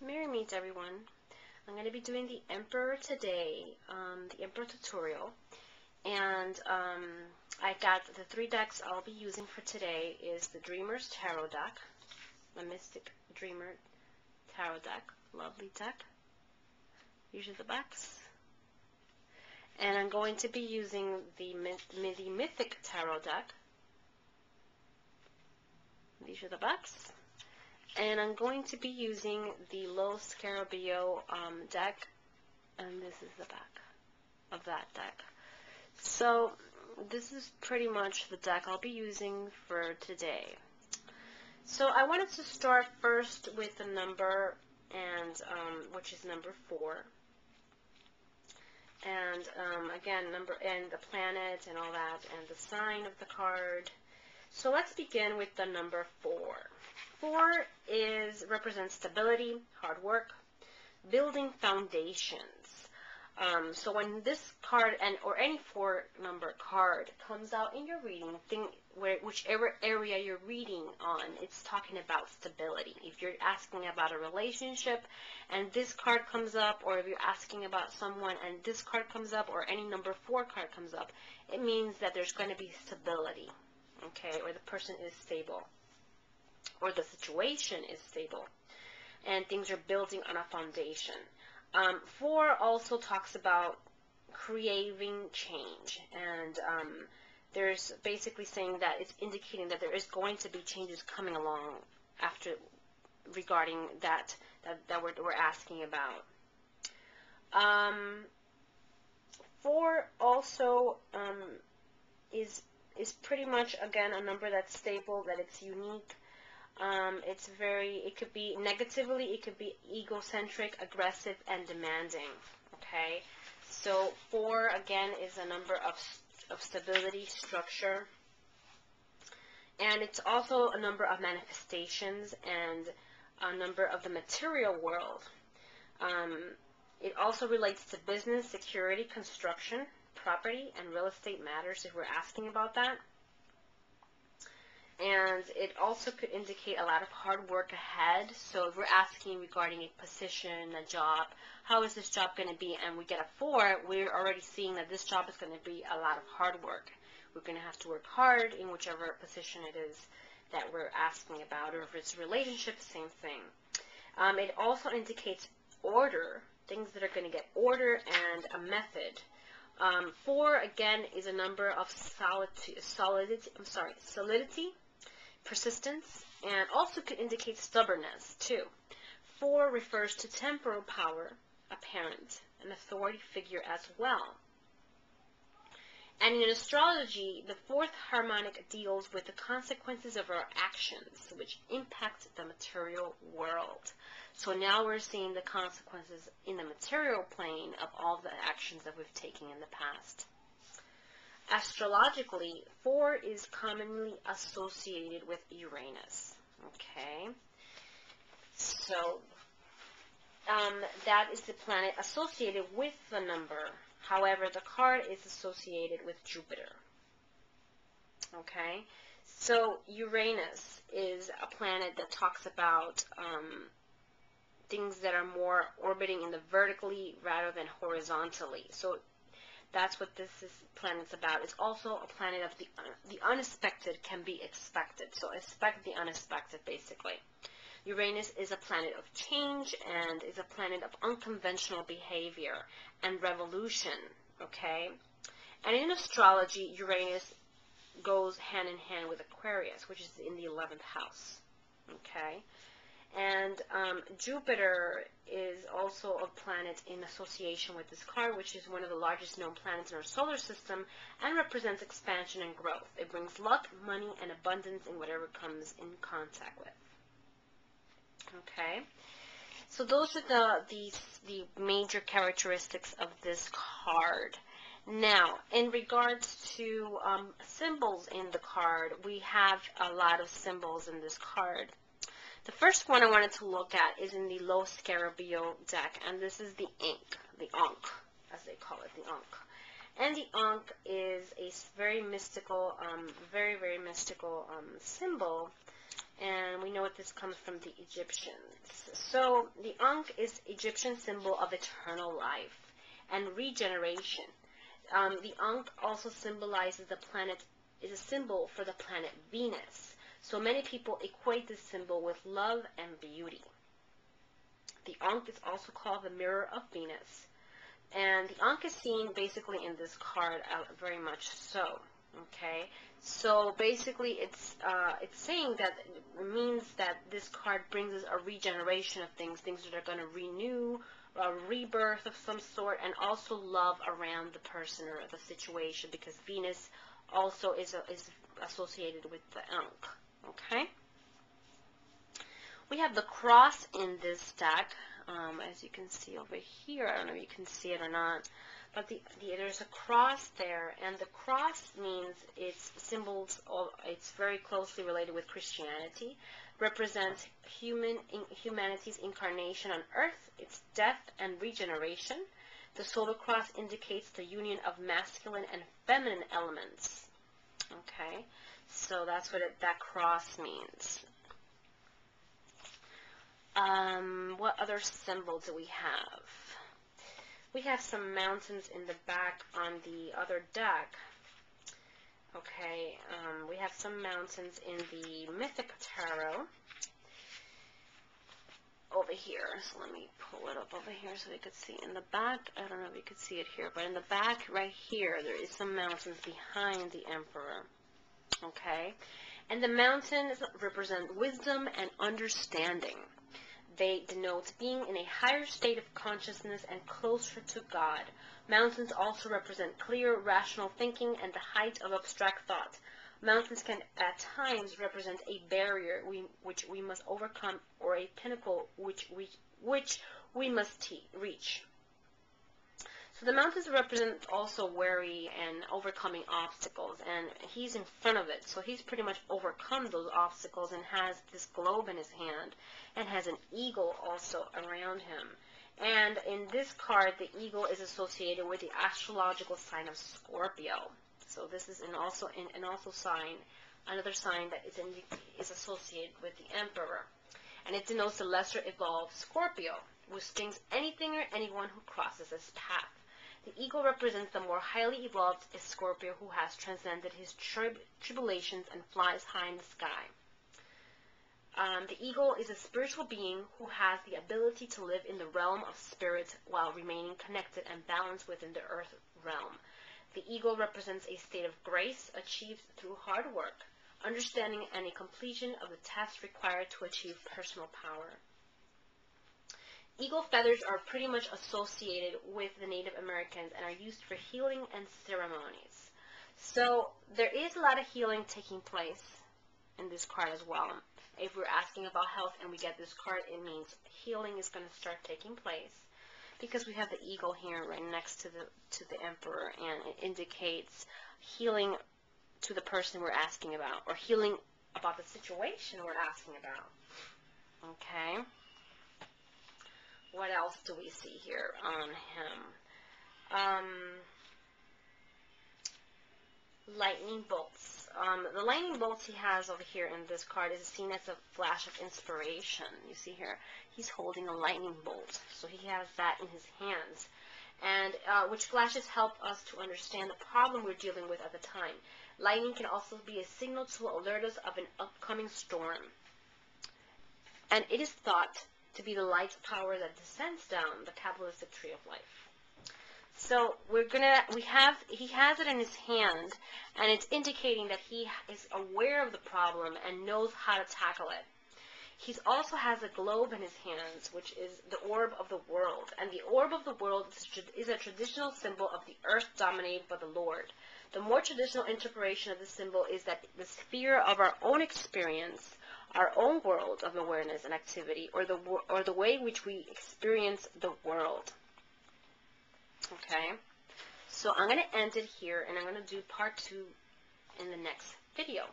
Merry meet everyone. I'm going to be doing the Emperor today, the Emperor tutorial, and I got the 3 decks I'll be using for today is the Dreamer's Tarot deck, the Mystic Dreamer Tarot deck, lovely deck. These are the backs. And I'm going to be using the Mythic Tarot deck. These are the backs. And I'm going to be using the Los Scarabeo deck, and this is the back of that deck. So this is pretty much the deck I'll be using for today. So I wanted to start first with the number, and which is number 4. And again, number and the planet and all that, and the sign of the card. So let's begin with the number 4. 4 represents stability, hard work, building foundations. So when this card or any 4-number card comes out in your reading, whichever area you're reading on, it's talking about stability. If you're asking about a relationship and this card comes up, or if you're asking about someone and this card comes up, or any number 4 card comes up, it means that there's going to be stability, okay, or the person is stable, or the situation is stable, and things are building on a foundation. 4 also talks about creating change, and there's basically saying that it's indicating that there is going to be changes coming along after regarding that we're asking about. 4 also is pretty much, again, a number that's stable, that it's unique. It could be negatively, it could be egocentric, aggressive, and demanding, okay? So 4, again, is a number of stability, structure, and it's also a number of manifestations and a number of the material world. It also relates to business, security, construction, property, and real estate matters if we're asking about that. And it also could indicate a lot of hard work ahead. So if we're asking regarding a position, a job, how is this job going to be, and we get a 4, we're already seeing that this job is going to be a lot of hard work. We're going to have to work hard in whichever position it is that we're asking about, or if it's a relationship, same thing. It also indicates order, things that are going to get order and a method. 4, again, is a number of solidity, persistence, and also could indicate stubbornness too. 4 refers to temporal power, a parent, an authority figure as well. And in astrology, the 4th harmonic deals with the consequences of our actions, which impact the material world. So now we're seeing the consequences in the material plane of all the actions that we've taken in the past. Astrologically, 4 is commonly associated with Uranus, okay? So that is the planet associated with the number. However, the card is associated with Jupiter, okay? So Uranus is a planet that talks about things that are more orbiting in the vertically rather than horizontally. So that's what this planet's about. It's also a planet of the unexpected can be expected. So expect the unexpected, basically. Uranus is a planet of change and is a planet of unconventional behavior and revolution, okay? And in astrology, Uranus goes hand in hand with Aquarius, which is in the 11th house, okay? And Jupiter is also a planet in association with this card, which is one of the largest known planets in our solar system and represents expansion and growth. It brings luck, money, and abundance in whatever it comes in contact with. Okay, so those are the major characteristics of this card. Now, in regards to symbols in the card, we have a lot of symbols in this card. The first one I wanted to look at is in the Los Scarabeo deck, and this is the Ankh, as they call it, the Ankh. And the Ankh is a very mystical, very mystical symbol, And we know what this comes from the Egyptians. So the Ankh is Egyptian symbol of eternal life and regeneration. The Ankh also symbolizes the planet, is a symbol for the planet Venus. So many people equate this symbol with love and beauty. The Ankh is also called the mirror of Venus. And the Ankh is seen basically in this card very much so. Okay, so basically it's saying that it means that this card brings us a regeneration of things that are going to renew, a rebirth of some sort, and also love around the person or the situation, because Venus also is associated with the Ankh. Okay, we have the cross in this deck, as you can see over here. I don't know if you can see it or not. But there's a cross there, and the cross means it's symbols of, it's very closely related with Christianity, represents humanity's incarnation on earth, its death and regeneration. The solar cross indicates the union of masculine and feminine elements. Okay, so that's what that cross means. What other symbol do we have? We have some mountains in the back on the other deck. Okay, we have some mountains in the Mythic Tarot over here. So let me pull it up over here so we could see in the back. I don't know if you could see it here, but in the back right here, there is some mountains behind the Emperor. Okay, and the mountains represent wisdom and understanding. They denote being in a higher state of consciousness and closer to God. Mountains also represent clear, rational thinking and the height of abstract thought. Mountains can at times represent a barrier which we must overcome, or a pinnacle which we must reach. So the mountains represent also worry and overcoming obstacles, and he's in front of it. So he's pretty much overcome those obstacles and has this globe in his hand and has an eagle also around him. And in this card, the eagle is associated with the astrological sign of Scorpio. So this is also sign, another sign that is associated with the Emperor. And it denotes the lesser evolved Scorpio, which stings anything or anyone who crosses his path. The eagle represents the more highly evolved Scorpio who has transcended his tribulations and flies high in the sky. The eagle is a spiritual being who has the ability to live in the realm of spirit while remaining connected and balanced within the earth realm. The eagle represents a state of grace achieved through hard work, understanding, and a completion of the tasks required to achieve personal power. Eagle feathers are pretty much associated with the Native Americans and are used for healing and ceremonies. So there is a lot of healing taking place in this card as well. If we're asking about health and we get this card, it means healing is going to start taking place, because we have the eagle here right next to the Emperor, and it indicates healing to the person we're asking about, or healing about the situation we're asking about. Okay. What else do we see here on him? Lightning bolts. The lightning bolts he has over here in this card is seen as a flash of inspiration. You see here, he's holding a lightning bolt. So he has that in his hands. And which flashes help us to understand the problem we're dealing with at the time. Lightning can also be a signal to alert us of an upcoming storm. And it is thought to be the light power that descends down the Kabbalistic tree of life. So he has it in his hand, and it's indicating that he is aware of the problem and knows how to tackle it. He also has a globe in his hands, which is the orb of the world. And the orb of the world is a traditional symbol of the earth dominated by the Lord. The more traditional interpretation of the symbol is that the sphere of our own experience, our own world of awareness and activity, or the way in which we experience the world. Okay, so I'm going to end it here, and I'm going to do part 2 in the next video.